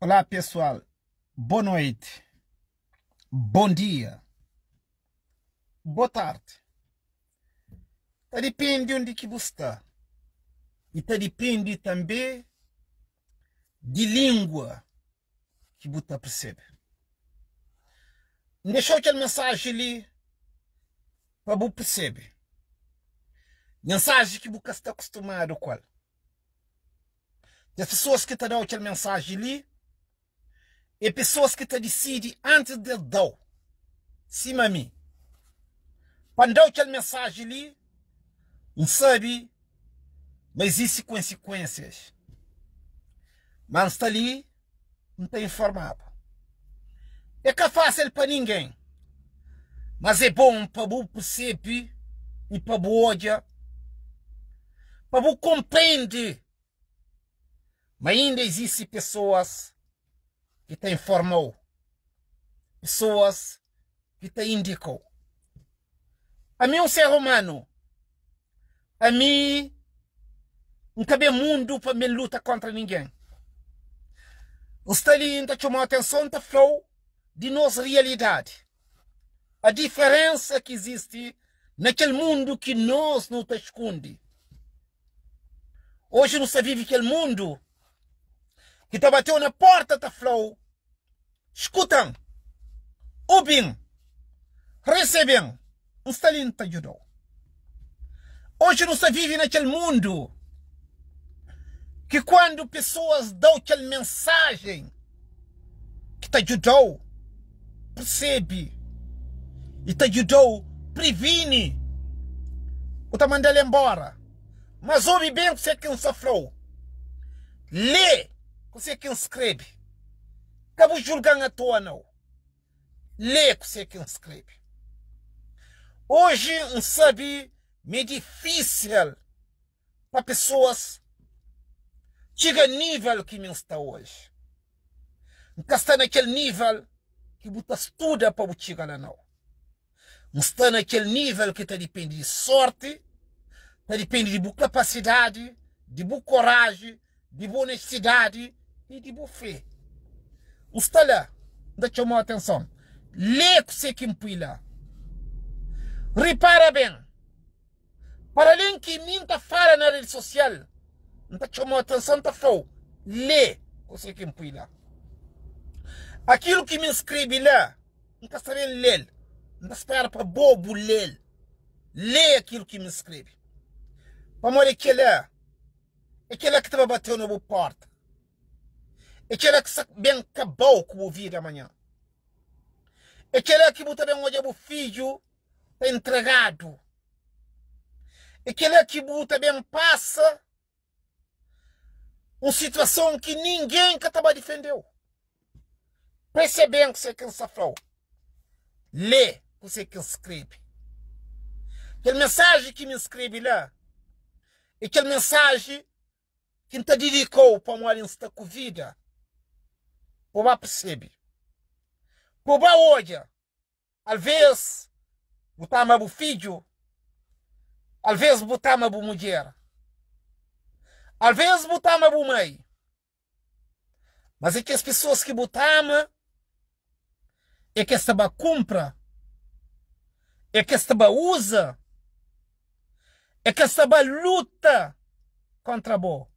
Olá, pessoal. Boa noite. Bom dia. Boa tarde. Tá depende onde que você está. E tá depende também de língua que você percebe. Deixou aquela mensagem ali para você perceber. Mensagem que você está acostumado com ela. E as pessoas que te dão aquela mensagem ali e pessoas que te decidem antes de dar. Sim, a mim. Quando dá aquela mensagem ali, não sabe, mas existem consequências. Mas está ali, não está informado. É que é fácil para ninguém. Mas é bom para você perceber e para você olhar, para você compreender. Mas ainda existem pessoas que te informam, pessoas que te indicam. A mim, um ser humano, a mim, não cabe mundo para me lutar contra ninguém. Está ali, ainda chamou a atenção, está falando de nossa realidade. A diferença que existe naquele mundo que nós não te esconde. Hoje não se vive aquele mundo que está batendo na porta, está falando, escutam, ouvem, recebem, não está ali, não te ajudou. Hoje não se vive naquele mundo que quando pessoas dão aquela mensagem que te ajudou, percebe, e te ajudou, previne, ou te manda ele embora. Mas ouve bem você que não sofreu. Lê você que escreve. Acabo julgando à toa, não. Lê você que escreve. Hoje, não sabe, é difícil para pessoas chegar ao nível que me está hoje. Não está naquele nível que você estuda para você chegar lá, não. Não está naquele nível que depende de sorte, depende de boa capacidade, de boa coragem, de boa honestidade e de boa fé. Não está lá. Não chamou a atenção. Lê que você que me lá. Repara bem. Para além que mim está fora na rede social, não chamou a atenção, está falando. Lê que você que me lá. Aquilo que me escreve lá, não está sabendo ler. Não espera para bobo ler. Lê aquilo que me escreve. Para morrer aquele que estava batendo na boa porta. Aquele que bem acabou com o vida amanhã. Aquele que você bem olha o filho está entregado. Aquele que você bem passa uma situação que ninguém que estava defendeu. Percebendo que você que sofreu. Lê você que escreve. Aquela mensagem que me escreve lá. Aquela mensagem que te dedicou para morrer nesta vida. Para perceber. Para olhar. Às vezes, botar uma o filho. Às vezes, botar uma mulher. Às vezes, botar uma mãe. Mas é que as pessoas que botam é que esta compra, é que esta usa, é que esta luta contra a boa.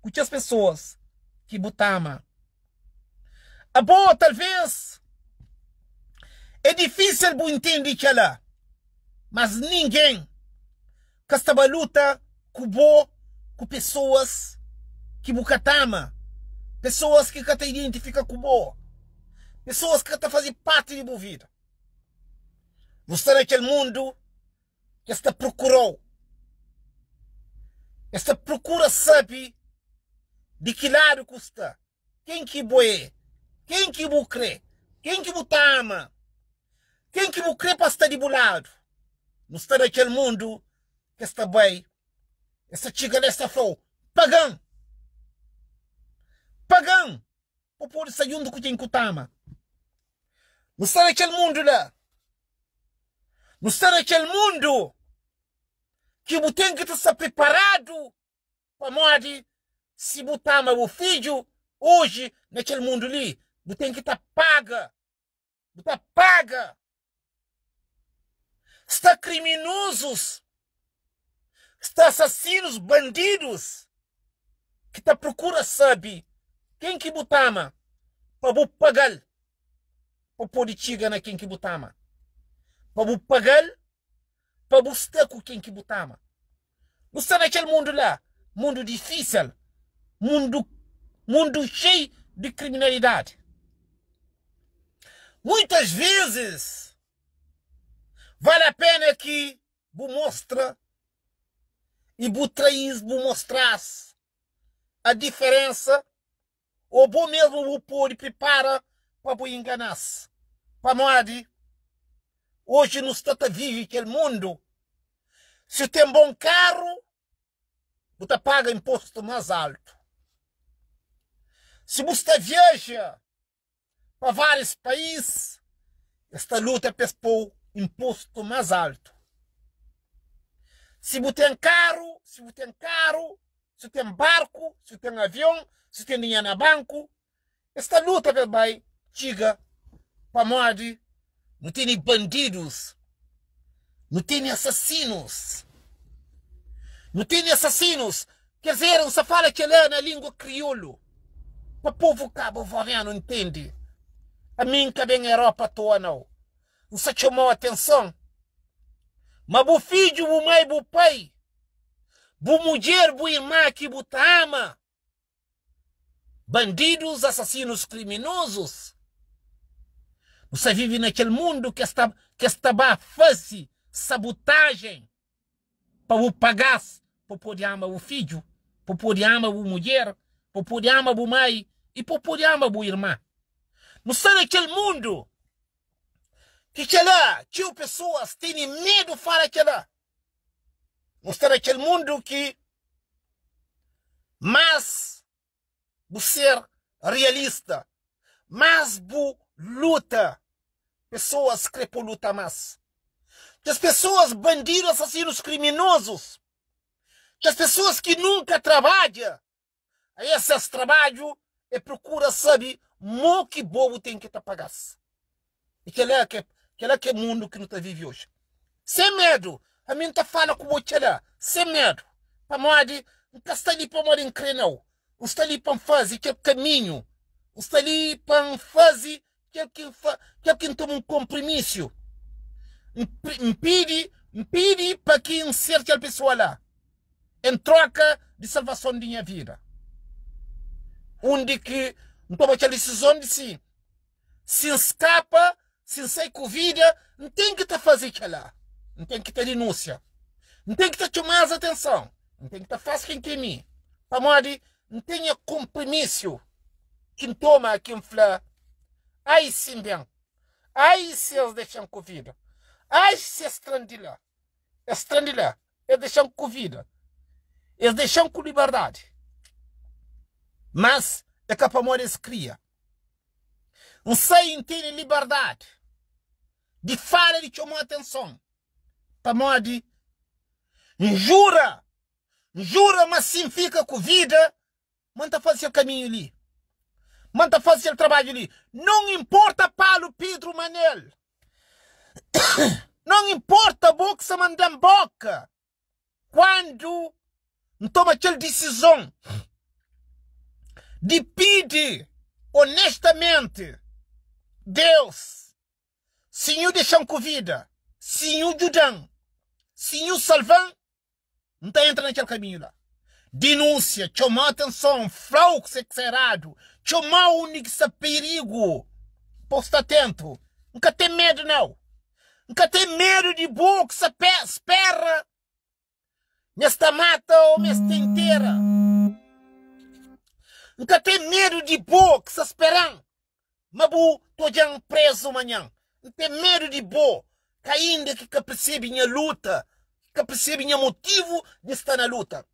Muitas pessoas que botam. A boa, talvez, é difícil de entender que ela, mas ninguém que esta luta com boa, com pessoas que bucatama, pessoas que te identificam com boa. Pessoas que estão fazendo parte de sua vida. Você está naquele mundo que está procurou. Esta procura sabe de que lado que está. Quem que boé? Quem que você crê? Quem que você ama? Quem que você crê para estar de lado? Não está naquele mundo que está bem. Esta chica desta flor. Pagão. Pagão. Para poder sair junto com quem que ama. Não está naquele mundo lá. Não está naquele mundo que você tem que estar preparado para morrer se você ama o filho Hoje, naquele mundo ali, você tem que estar paga. Você paga. Está criminosos. Está assassinos, bandidos. Que está procura sabe quem que botama para você pagar. Para poder chegar na quem que botama. Para você pagar. Para você estar com quem que botama. Você está naquele mundo lá. Mundo difícil. Mundo cheio de criminalidade. Muitas vezes vale a pena que você mostre e você traz, você mostrasse a diferença ou você mesmo você pode preparar para você enganar-se. Para modo, hoje não está a viver aquele mundo. Se tem bom carro, você paga imposto mais alto. Se você viaja para vários países, esta luta é para pôr imposto mais alto. Se você tem carro, se você tem barco, se você tem avião, se você tem dinheiro no banco, esta luta vai chegar para modo, não tem bandidos, não tem assassinos. Não tem assassinos. Quer dizer, não se fala que é na língua crioulo. O povo cabo-verdiano não entende. A mim que vem na Europa toda não. Não se chamou a atenção. Mas o filho, o mãe, o pai, a mulher, a irmã que você ama, bandidos, assassinos, criminosos. Você vive naquele mundo que está fácil, sabotagem, para o pagar, para poder amar o filho, para poder amar a mulher, para poder amar a mãe e para poder amar a irmã. Não está naquele mundo que lá, que pessoas têm medo de falar que lá. Não está naquele mundo que, mas, você ser realista, mas bu luta, pessoas que querem lutar mais. Que as pessoas bandidos, assassinos, criminosos, que as pessoas que nunca trabalham, esses trabalhos e procura saber o que bobo tem que pagar. E que é mundo que não está vivendo hoje. Sem medo. A mim está falando com você lá. Sem medo. Para modo, não está ali para modo incrível. Não está ali para fazer aquele caminho. Não está ali para fazer aquele que toma um compromisso. Impede para que inserte a pessoa lá. Em troca de salvação de minha vida. Onde que não toma aquela decisão de si. Se escapa, se sai com vida, não tem que fazer aquilo lá. Não tem que ter denúncia. Não tem que chamar a atenção. Não tem que fazer quem quer mim. Para modo, não tenha compromisso. Quem toma, quem fala. Ai, sim, bem. Ai, se eles deixam com vida. Ai, se estrandilar. Estrandilar. Eles deixam com vida. Eles deixam com liberdade. Mas é que a eles cria. Não sei ter liberdade de falar e de chamar atenção. Para modo, jura, mas sim fica com vida, manda fazer o caminho ali. Manda fazer o trabalho ali. Não importa Paulo Pedro Manel. Não importa a boca se manda em boca. Quando não toma aquela decisão de pedir honestamente, Deus, Senhor deixam com vida, Senhor ajudam, Senhor salvam, não está entrando naquele caminho lá. Denúncia, chamar atenção, flau que se é errado, chamar o único perigo. Posso estar atento. Nunca tem medo, não. Nunca tem medo de boa que se espera nesta mata ou nesta inteira. Nunca tem medo de boa que se esperam. Mas estou já preso amanhã. Não tem medo de boa que ainda que percebe minha luta, que percebe meu motivo de estar na luta.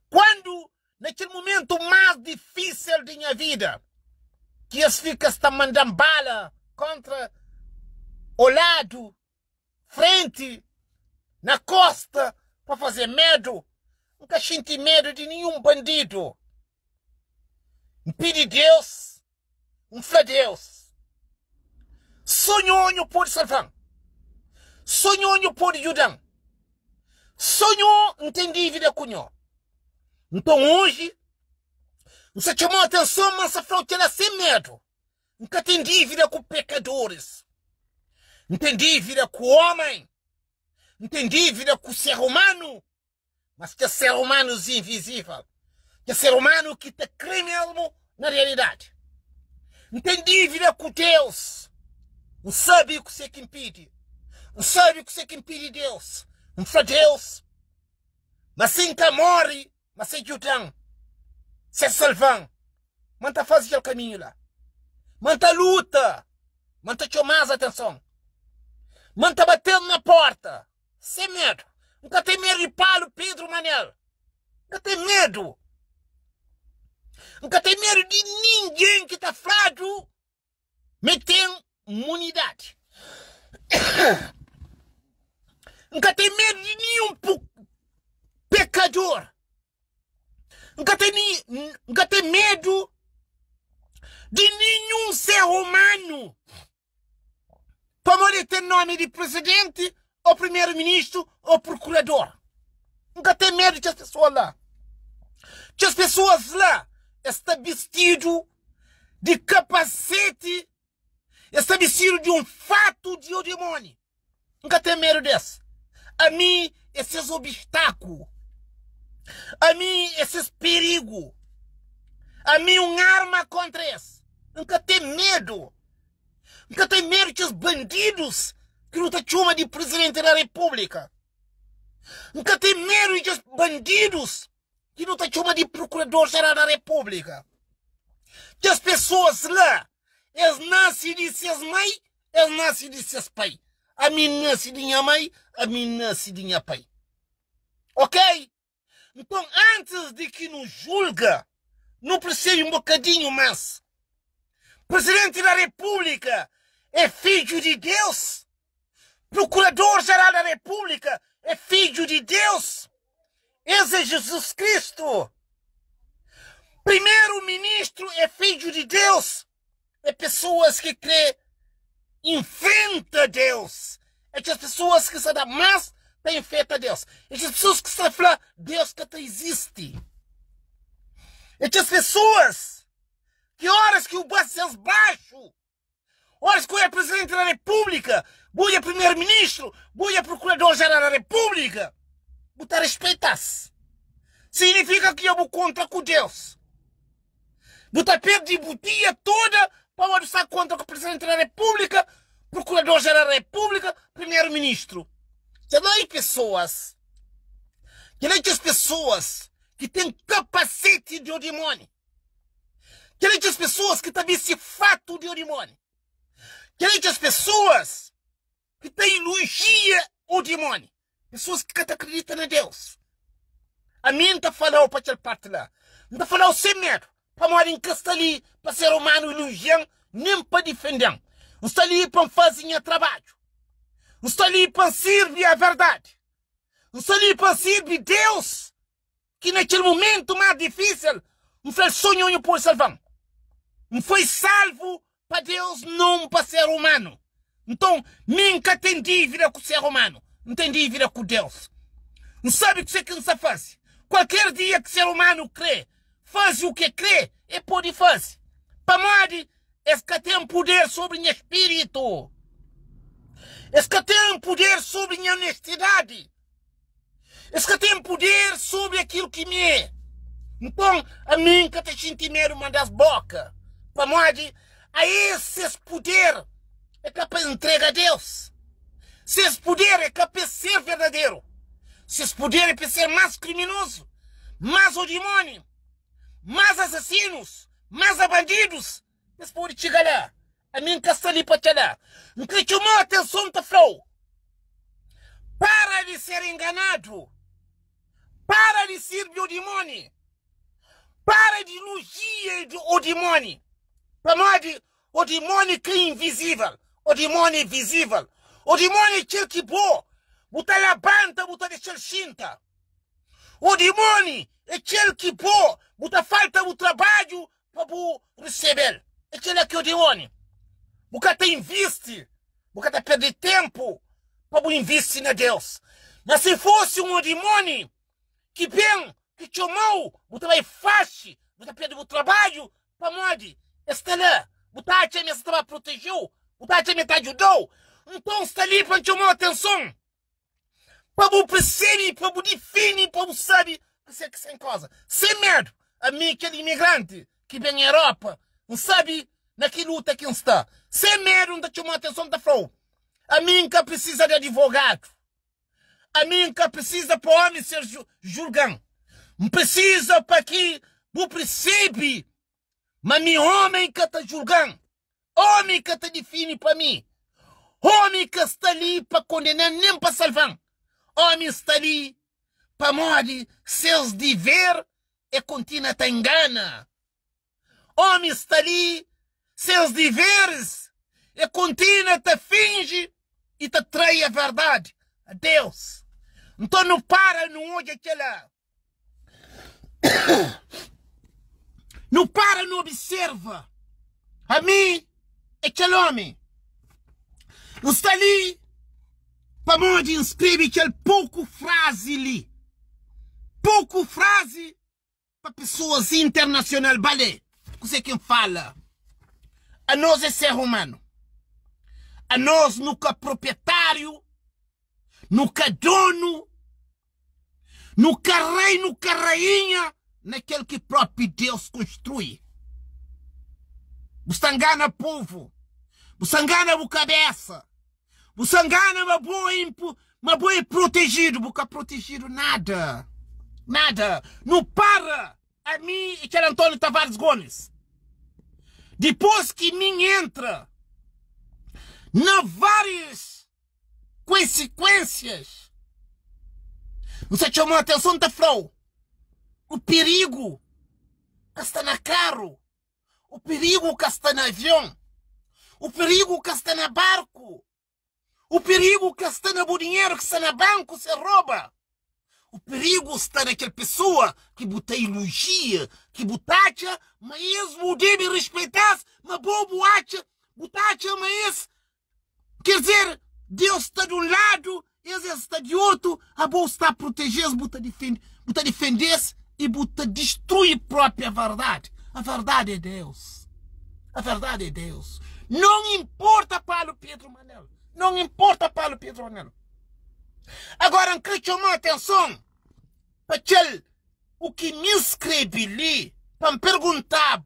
Quando, naquele momento mais difícil da minha vida, que eles ficam mandando bala contra o lado, frente, na costa, para fazer medo, nunca senti medo de nenhum bandido. Pede Deus, fala Deus. Sonhou pode salvar. Sonhou pode ajudar. Sonhou não tem dívida com nós. Então hoje, você chamou a atenção, mas essa fronteira sem medo. Nunca tem dívida com pecadores. Não tem dívida com o homem. Não tem dívida com o ser humano. Mas que é ser humano invisível. Que é ser humano que te crê mesmo na realidade. Não tem dívida com Deus. Não sabe o que você impede. Não sabe o que você impede Deus. Não fala Deus. Mas sim que morre. Mas sem ajudar. Se salvar. Mas tá fazendo o caminho lá. Mas tá luta. Mas tá chamando mais atenção. Mas tá batendo na porta. Sem medo. Nunca tem medo de Paulo, Pedro, Manel. Nunca tem medo. Nunca tem medo de ninguém que tá falando. Mas tem imunidade. Nunca tem medo de nenhum pecador. Nunca tem medo de nenhum ser humano. Para ter nome de presidente, ou primeiro-ministro, ou procurador. Nunca tem medo das pessoas lá. Que as pessoas lá estão vestidas de capacete, estão vestidas de um fato de o demônio. Nunca tem medo desse. A mim, esses obstáculos. A mim, esses perigos. A mim, arma contra isso. Nunca tem medo. Nunca tem medo dos bandidos que não te chamam de presidente da república. Nunca tem medo dos bandidos que não te chamam de procurador-geral da república. Que as pessoas lá, eles nascem de seus mães, eles nascem de seus pais. A mim nasce de minha mãe, a mim nasce de minha pai. Ok? Então, antes de que nos julga, não precisa um bocadinho mais. Presidente da República é filho de Deus. Procurador-geral da República é filho de Deus. Esse é Jesus Cristo. Primeiro-ministro é filho de Deus. É pessoas que crê enfrenta Deus. É as pessoas que se dão mais tem feito a Deus. É as pessoas que se falam Deus que até existe. É as pessoas que horas que o baixo é baixo, horas que é presidente da República, boia primeiro-ministro, boia procurador-geral da República, botar respeitar-se. Significa que eu vou contra com Deus. Botar perto de botia toda para estar contra o presidente da República, procurador-geral da República, primeiro-ministro. Que não é pessoas, que não é as pessoas que têm capacete de o demônio. Que não é as pessoas que também se fato de o demônio. Que não é as pessoas que têm elogia o demônio. Pessoas que acreditam em Deus. A mim não está falando para aquela parte lá. Não está falando sem medo. Para morar em ali, para ser humano elogiando, nem para defender. Não está ali para fazer trabalho. Não está ali para servir a verdade. Não está ali para servir Deus. Que naquele momento mais difícil, não foi sonho por salvar. Não foi salvo para Deus, não para ser humano. Então, nunca tem dívida com o ser humano. Não tem dívida com Deus. Não sabe o que você cansa faz. Qualquer dia que o ser humano crê, faz o que crê, e pode fazer. Para morrer, é que tem poder sobre o espírito. É que tem poder sobre a honestidade. É que tem poder sobre aquilo que me é. Então, a mim que te senti medo uma das bocas. Para morrer, a esses poder é capaz de entregar a Deus. Se esse poder é capaz de ser verdadeiro. Se esse poder é para ser mais criminoso, mais o demônio, mais assassinos, mais bandidos, eles podem chegar lá. A mim que está ali para te dar. Não que chamou a atenção da flor. Para de ser enganado. Para de servir o demônio. Para de elogiar o demônio. Para nós, o demônio que é invisível. O demônio é visível. O demônio é aquele que bom. Botar a banda, botar deixar cinta. O demônio é aquele que bom. Botar falta o trabalho para receber. Aquilo é que eu digo. Você investe, você perde tempo para investir na Deus. Mas se fosse um demônio que vem, que te amou, você vai fácil, você perde o trabalho, para morrer. Está lá, você estava protegeu, você te ajudou. Então está ali para chamar a atenção. Para você perceber, para você definir, para você saber que você sem coisa. Sem medo. A mim, aquele imigrante que vem à Europa, não sabe naquela luta que está. Sem medo de chamar a atenção da flor. A mim que precisa de advogado. A mim que precisa para o homem ser julgado. Não precisa para que você percebe. Mas meu homem que está julgando. Homem que está define para mim. Homem que está ali para condenar, nem para salvar. Homem está ali para morrer seus deveres e continua a engana. Homem está ali seus deveres e continua a fingir e te trai a verdade. A Deus. Então não para, não olha aquela. Não para, não observa. A mim, aquele homem. Não está ali para morrer escrever aquele pouco frase ali. Pouco frase para pessoas internacionais. Vale, você quem fala. A nós é ser humano. A nós nunca é proprietário, nunca é dono, nunca é rei, nunca é rainha, naquele que próprio Deus construi. Você engana o povo, você engana a cabeça, você engana uma boa protegido, você é protegido nada. Nada. Não para a mim e aquele Antônio Tavares Gomes. Depois que mim entra na várias consequências, você chamou a atenção da Flor. O perigo que está na carro, o perigo que está no avião, o perigo que está no barco, o perigo que está no dinheiro que está no banco, se rouba. O perigo está naquela pessoa que bota elogia, que botacha, mas o deve respeitar, mas bobo acha, botacha, mas quer dizer, Deus está de um lado, Deus está de outro, a boa está a proteger, bota defender-se e bota destruir a própria verdade. A verdade é Deus. A verdade é Deus. Não importa para o Pedro Manel. Não importa para o Pedro Manel. Agora, que chamou a atenção para o que me escreve ali, para me perguntar,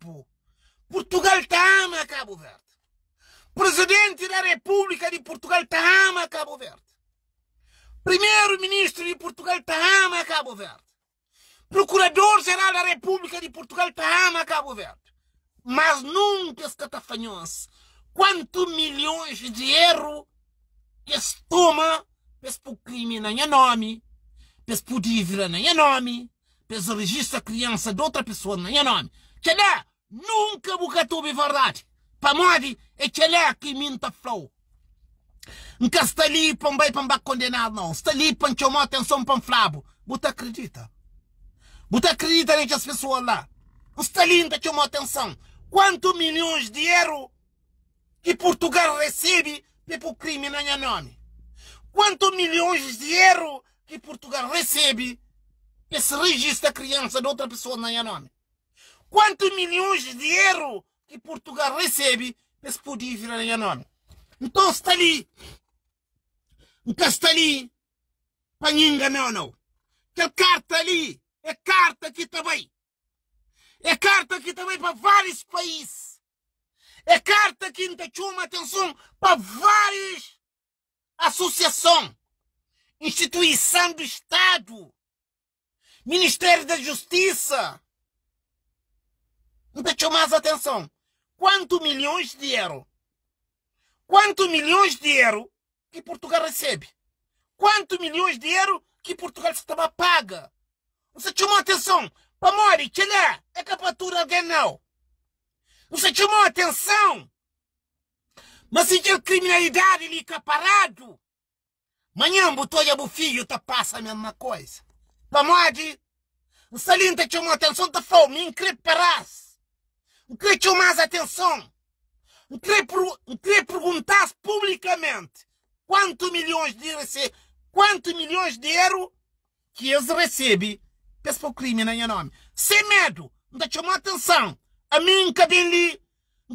Portugal está ama Cabo Verde. Presidente da República de Portugal está ama Cabo Verde. Primeiro-ministro de Portugal está ama Cabo Verde. Procurador-geral da República de Portugal está ama Cabo Verde. Mas nunca está fanhoso. Quantos milhões de euros que se toma para o crime na minha nome, para o dívida na minha nome, para o registro da criança de outra pessoa na minha nome. Que lá, nunca teve verdade. Para morrer, é que lá que minta flow. Nunca está ali para me condenar, não. Está ali para chamar a atenção para o flabo. Você acredita? Você acredita nessas pessoas lá? Está ali para chamar a atenção. Quantos milhões de euros que Portugal recebe para o crime na minha nome? Quantos milhões de euros que Portugal recebe para se registrar a criança de outra pessoa na minha nome? Quantos milhões de euros que Portugal recebe para se poder vir na minha nome? Então está ali. Então está ali para ninguém não. Aquela carta ali é carta que também. É carta que também para vários países. É carta que ainda chama atenção para várias associações, instituição do Estado, Ministério da Justiça. Ainda chama mais atenção. Quantos milhões de euros? Quantos milhões de euros que Portugal recebe? Quantos milhões de euros que Portugal estava paga? Você chamou atenção para morrer, que lá é captura alguém não. Você chamou atenção. Mas se tem criminalidade ali parado, amanhã botou o filho tá passa a mesma coisa. Para morrer, você ali chamou atenção da fome, increparas. queria chamar mais atenção. Queria perguntar publicamente quantos milhões de euros que eles recebem para o crime no nome. Sem medo, não chamou atenção. A mim, que bem ali,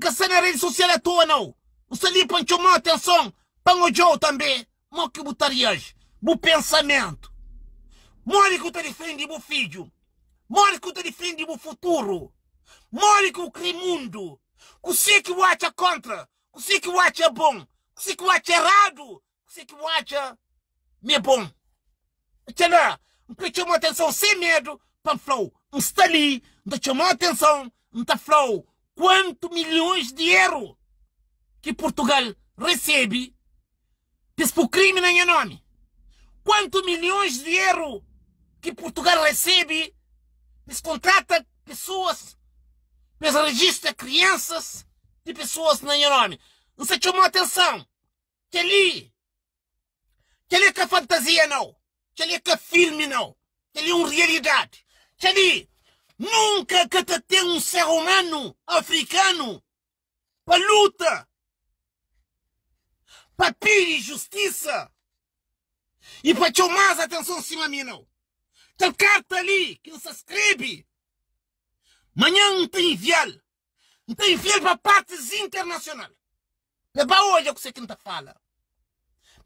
que está na rede social à toa, não. Não se ali para chamar atenção. Para o Joe também. Mas que botaria hoje? O pensamento. Mori que te defende o filho. Mori que te defende o futuro. Mori que o mundo. Você que o acha contra. Você que o acha bom. Você que o acha errado. Você que o acha me bom. Até lá. Não chamou atenção sem medo. Para falar. Não está ali. Não chamou atenção. Não está falando. Quantos milhões de euros que Portugal recebe por crime no nome? Quantos milhões de euros que Portugal recebe se contrata pessoas, para registra crianças de pessoas no nome? Não se chamou atenção que ali que é fantasia não, que ali é filme não, que ali é uma realidade, que ali nunca que te tem um ser humano africano para luta, para pedir justiça e para chamar mais atenção em cima de mim não. Tem carta ali que não se escreve. Amanhã não tem enviar. Não tem enviar para partes internacionais. Para hoje é o que você tenta falar.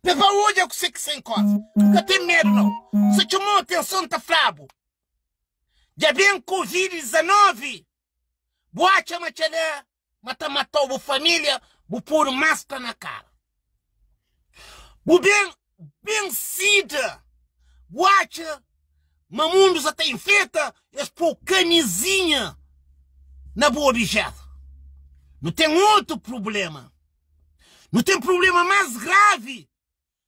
Para hoje é o que você se encosta. Nunca tem medo não. Você chamou atenção, tá flabo. Já bem Covid-19. Boate a machalé. Matou a família. Vou pôr máscara na cara. Vou bem sida. Boate. Mas o mundo já tem infeta. Eles pôr camisinha na boa objeto. Não tem outro problema. Não tem problema mais grave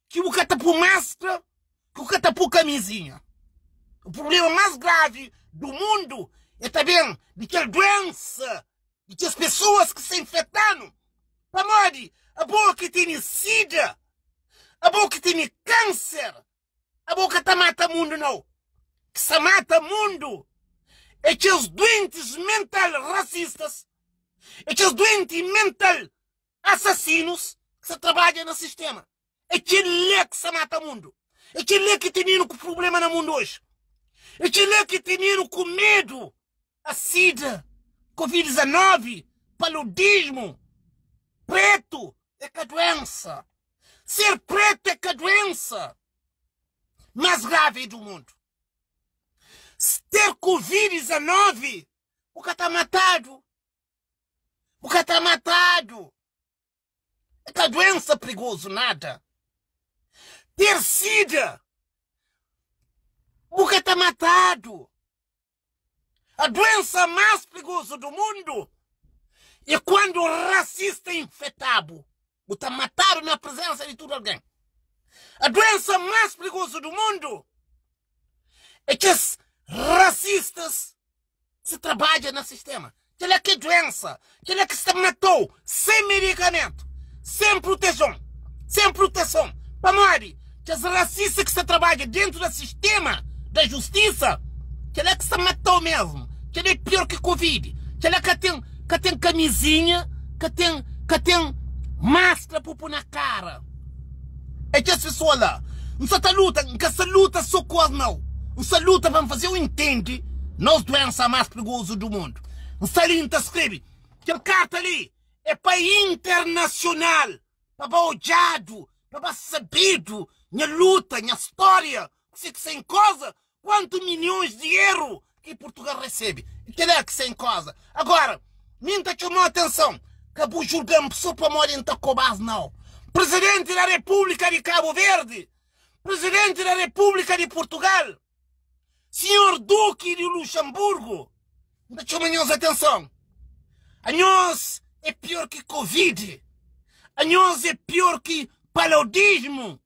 que o cara pôr máscara, que o cara pôr camisinha. O problema mais grave do mundo é também de que a doença, de que as pessoas que se infectaram, para morrer, a boa que tem sida, a boa que tem câncer, a boa que mata o mundo não. Que se mata o mundo é que os doentes mental racistas, é que os doentes mental assassinos que se trabalham no sistema. É que ele que se mata o mundo. É que ele que tem com problema no mundo hoje. É que ele que tem com medo. A SIDA, Covid-19, paludismo. Preto é que a doença. Ser preto é que a doença mais grave do mundo. Ter Covid-19, o cara está matado. O cara está matado. É que a doença é perigosa, nada. Ter SIDA, o cara está matado. A doença mais perigosa do mundo é quando o racista é infectado. O está matado na presença de todo alguém. A doença mais perigosa do mundo é que os racistas se trabalham no sistema. Aquela é que doença, aquela que se matou sem medicamento, sem proteção, para morrer. Que os racistas que se trabalham dentro do sistema da justiça, aquela é que se matou mesmo, aquela é pior que Covid, aquela é que tem camisinha, que tem máscara para pôr na cara. É que as pessoas lá, não se luta, não se luta só com as não. Não se luta para fazer o entende, nós doença mais perigosa do mundo. Não se ali não escreve, aquele carta ali é para internacional, para odiado, para sabido, minha luta, minha história, você que sem coisa, quantos milhões de euros que Portugal recebe? Aquele é que sem coisa. Agora, minta chamou a atenção, acabou julgando pessoa para morrer em Tacobás, não. Presidente da República de Cabo Verde, Presidente da República de Portugal, Senhor Duque de Luxemburgo, não chamou a atenção. A nós é pior que Covid, a nós é pior que paludismo,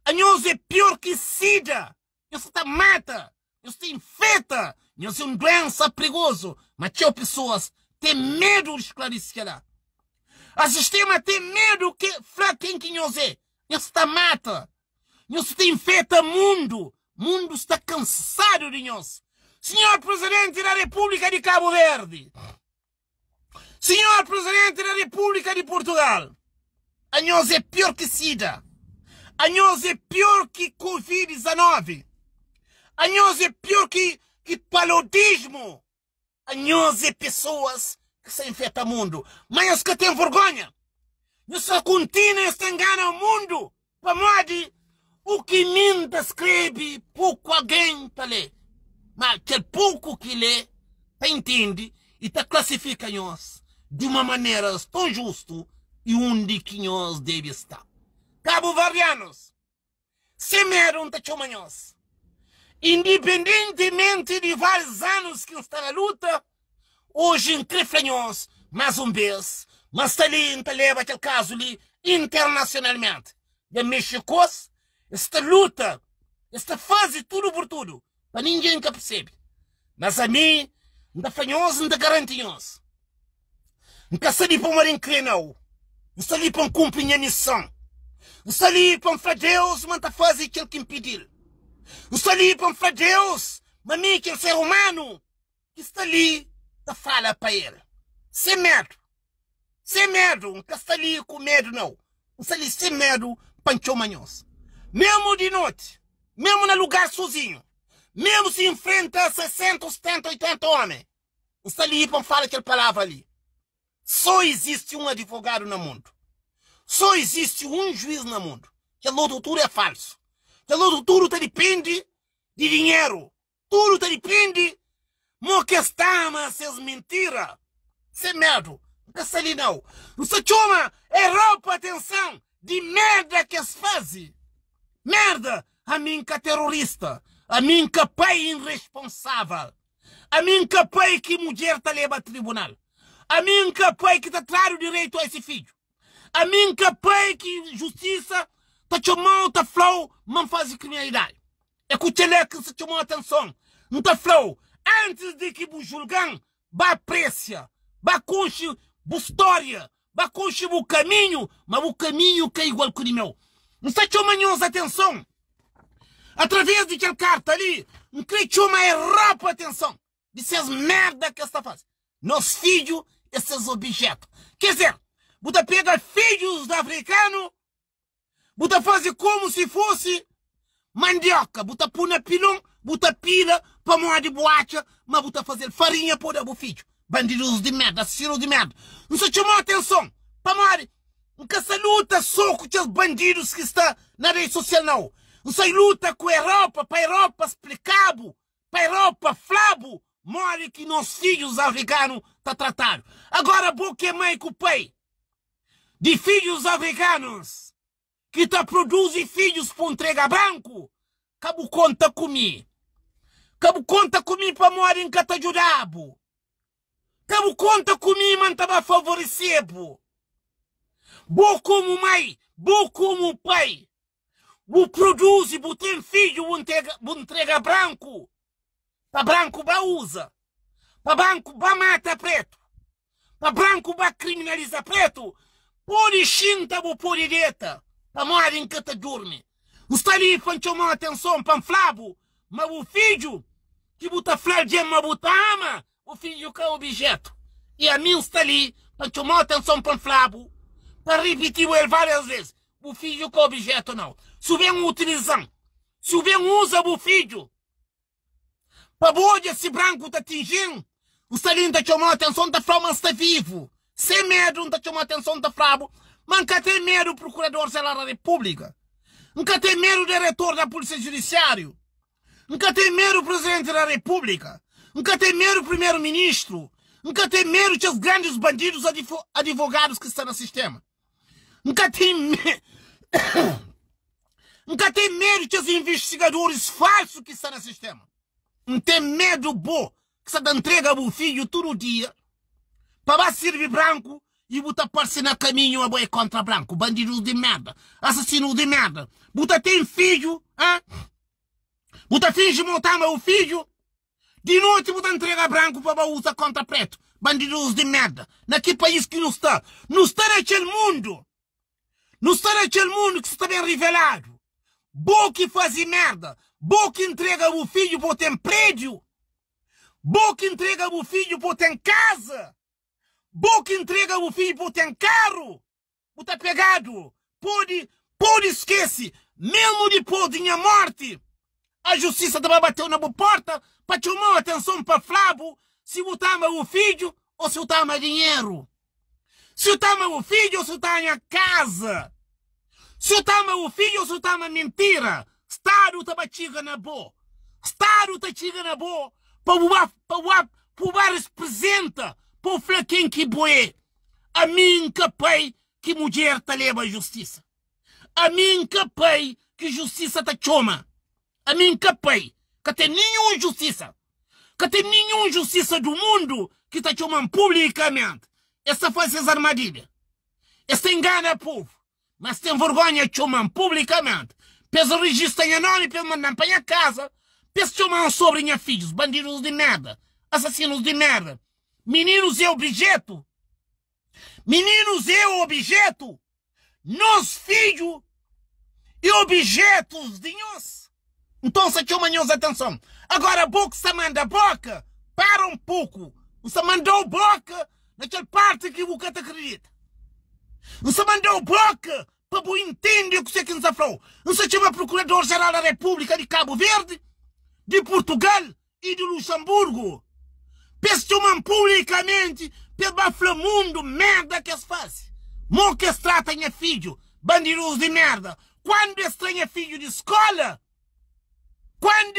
a nós é pior que SIDA. Isso te mata, isso te infecta, isso é uma doença perigosa. Mas tinha pessoas que têm medo de esclarecer lá. O sistema tem medo que quem que nós é. Isso te mata, isso te infecta o mundo. O mundo está cansado de nós. Senhor Presidente da República de Cabo Verde, Senhor Presidente da República de Portugal, a nós é pior que SIDA, a nós é pior que Covid-19, a nós é pior que paludismo, a nós é pessoas que se infectam o mundo, mas que têm vergonha. Nós só continuamos a enganar o mundo, para modo o que ninguém escreve, pouco alguém está ler. Mas aquele pouco que lê, entende e classifica nós de uma maneira tão justa e onde que nós deve estar. Cabo-verdianos, sem medo não está nós. Independentemente de vários anos que está na luta, hoje incrível nós, mais um vez, mas está ali, leva aquele caso ali internacionalmente. De México, esta luta, esta fase tudo por tudo, para ninguém que percebe. Mas a mim, não fanhoso, não garante nós. Não está ali para uma inclinação, não está ali para cumprir a missão, não está ali para fazer Deus, mas está fazer aquilo que impedir. Não está ali para fazer Deus, mas mim que é ser humano, que está ali, está fala para ele. Sem medo, não está ali com medo, não. Não está ali sem medo, panchou manhos. Mesmo de noite, mesmo no lugar sozinho, mesmo se enfrenta a 60, 70, 80 homens, não está ali para falar aquela palavra ali. Só existe um advogado no mundo. Só existe um juiz no mundo. Que outro tudo é falso. Que outro tudo depende de dinheiro. Tudo depende de que está, mas é mentira. Sem medo. Não está ali não. Não se chama Europa, atenção, de merda que se faz. Merda. A mim que é terrorista. A mim que é pai irresponsável. A mim que é pai que mulher está leva a tribunal. A mim que é pai que está traz o direito a esse filho. A mim que é pai que justiça está chamando, está flow, não faz criminalidade. É que o teleque se chamou a atenção. Não está flow. Antes de que o julgam, vá aprecia, vá conche, vá história, vá conche o caminho, mas o caminho que é igual que o meu. Não está chamando a atenção. Através de aquela carta ali, não queria chamar a Europa a atenção. Dessas merda que está fazendo. Nos filhos, esses objetos. Quer dizer, você pega filhos africanos, você faz como se fosse mandioca, você põe na pilão, você pila para moar de boate, mas você fazer farinha para o filho. Bandidos de merda, assassinos de merda. Não se chamou a atenção para moar. Nunca se luta só com os bandidos que estão na rede social, não. Não se luta com a Europa, para a Europa explicar, para a Europa flabo. More que nossos filhos africanos estão tratados. Agora, boca é mãe com o pai de filhos africanos que produzem filhos para entregar branco. Cabo conta comigo. Cabo conta comigo para morar em Catajurabo. Cabo conta comigo, mas estava favorecido. Bo como mãe, bo como pai. Bo produz, bo tem filho, bo entrega branco. Para branco ba usa. Para branco ba mata preto. Para branco ba criminaliza preto. Pode xinta bo pode dieta. Para morar em que te dorme. Não está ali para chamar atenção para flabo. Mas o filho que bota flor de ama bota ama. O filho que é objeto. E a mim está ali para chamar atenção para flabo. Para repetir ele várias vezes. O filho que é objeto não. Se vem utilizando. Se vem usa o filho. Para boa esse branco está atingindo, o Salim está chamando a atenção da Flávio, mas está vivo. Sem medo, não está chamando a atenção da Flávio, mas nunca tem medo do Procurador-Geral da República. Nunca tem medo do diretor da Polícia Judiciária. Nunca tem medo do Presidente da República. Nunca tem medo do Primeiro-Ministro. Nunca tem medo dos grandes bandidos advogados que estão no sistema. Nunca tem medo. Nunca tem medo dos investigadores falsos que estão no sistema. Não tem medo bom que você entrega o filho todo dia para servir branco e botar parceiro na caminho a boi contra branco. Bandidos de merda, assassinos de merda. Você tem filho, hein? Você finge montar o filho. De noite você entrega branco para usar contra preto. Bandidos de merda. Naquele país que não está. Não está naquele mundo. Não está naquele mundo que está bem revelado. Bom que faz merda. Bom que entrega o filho para ter prédio. Bom que entrega o filho para ter casa. Boca entrega o filho por ter carro. Tá pegado. Pode esquecer. Mesmo depois de minha morte, a justiça também bateu na porta para chamar atenção para Flávio se botava o filho ou se botava dinheiro. Se botava o filho ou se botava a casa. Se botava o filho ou se botava mentira. Estado tá batiga na boa. Estado tá chega na boa para representa para o flaquinho que boé. A mim capaz que mulher tá leva a justiça. A mim capaz que justiça tá chama. A mim capaz que tem nenhuma justiça. Que tem nenhuma justiça do mundo que tá chamando publicamente. Essa faz essas armadilhas. Essa engana o povo. Mas tem vergonha de chamar publicamente. Pesa registro em nome, pesa mandar para a casa. Pesa chamar sobre minha filhos, bandidos de merda. Assassinos de merda. Meninos é objeto. Meninos é objeto. Nós filhos e objetos de nós. Então se chama nós atenção. Agora a boca se manda a boca. Para um pouco. Você mandou boca naquela parte que o cara acredita. Você mandou boca para você entender o que você quer nos falou. Você chama Procurador-Geral da República de Cabo Verde, de Portugal e de Luxemburgo. Pessoam publicamente pelo Flamundo, merda que se faz. Mó que se trata em filho, bandidos de merda. Quando estranha filho de escola, quando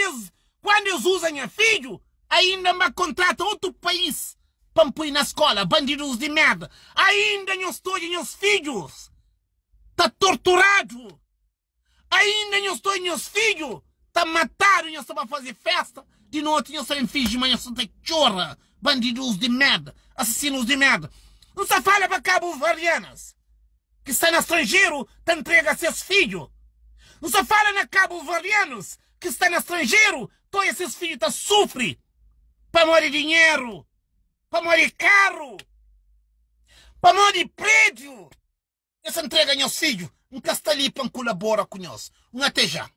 eles usam a filho, ainda me contratam outro país para pôr na escola, bandidos de merda. Ainda não estou em meus filhos. Está torturado. Ainda não estou em meus filhos. Está matado, não estava a fazer festa. De noite não serem filhos de manhã, são de chorra. Bandidos de merda, assassinos de merda. Não se fala para cabo-verdianas que está no estrangeiro, te entrega seus filhos. Não se fala na cabo-verdianos que está no estrangeiro, todos esses filhos te sofrem para morrer dinheiro, para morrer carro, para morrer prédio. Essa entrega aos filhos, nunca está ali para colaborar com nós. Até já.